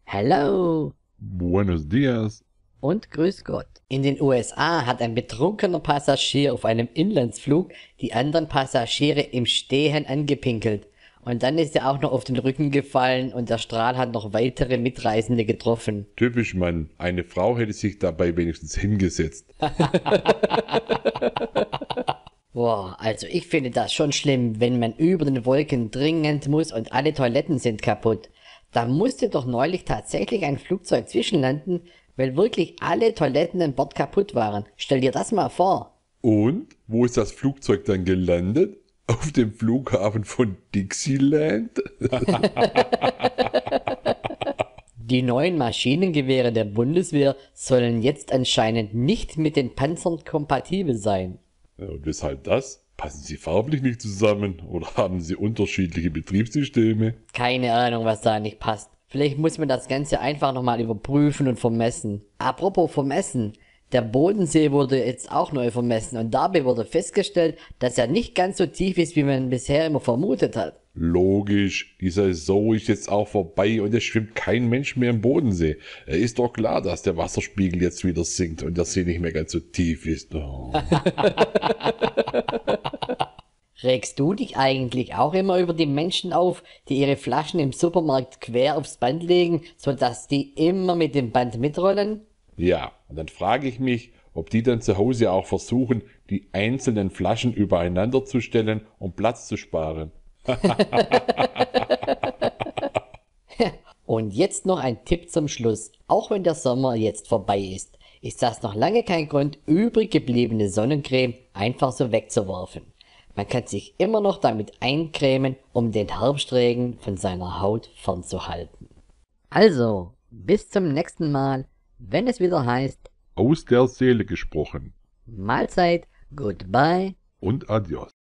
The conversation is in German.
Hello Buenos dias. und grüß Gott. In den USA hat ein betrunkener Passagier auf einem Inlandsflug die anderen Passagiere im Stehen angepinkelt. Und dann ist er auch noch auf den Rücken gefallen und der Strahl hat noch weitere Mitreisende getroffen. Typisch Mann. Eine Frau hätte sich dabei wenigstens hingesetzt. Boah, also ich finde das schon schlimm, wenn man über den Wolken dringend muss und alle Toiletten sind kaputt. Da musste doch neulich tatsächlich ein Flugzeug zwischenlanden, weil wirklich alle Toiletten an Bord kaputt waren. Stell dir das mal vor. Und? Wo ist das Flugzeug dann gelandet? Auf dem Flughafen von Dixieland? Die neuen Maschinengewehre der Bundeswehr sollen jetzt anscheinend nicht mit den Panzern kompatibel sein. Ja, und weshalb das? Passen sie farblich nicht zusammen oder haben sie unterschiedliche Betriebssysteme? Keine Ahnung, was da nicht passt. Vielleicht muss man das Ganze einfach nochmal überprüfen und vermessen. Apropos vermessen. Der Bodensee wurde jetzt auch neu vermessen und dabei wurde festgestellt, dass er nicht ganz so tief ist, wie man bisher immer vermutet hat. Logisch, die Saison ist jetzt auch vorbei und es schwimmt kein Mensch mehr im Bodensee. Ist doch klar, dass der Wasserspiegel jetzt wieder sinkt und der See nicht mehr ganz so tief ist. Oh. Regst du dich eigentlich auch immer über die Menschen auf, die ihre Flaschen im Supermarkt quer aufs Band legen, sodass die immer mit dem Band mitrollen? Ja, und dann frage ich mich, ob die dann zu Hause auch versuchen, die einzelnen Flaschen übereinander zu stellen, um Platz zu sparen. Und jetzt noch ein Tipp zum Schluss. Auch wenn der Sommer jetzt vorbei ist, ist das noch lange kein Grund, übrig gebliebene Sonnencreme einfach so wegzuwerfen. Man kann sich immer noch damit eincremen, um den Herbstregen von seiner Haut fernzuhalten. Also, bis zum nächsten Mal, wenn es wieder heißt Aus der Seele gesprochen Mahlzeit, goodbye und adios.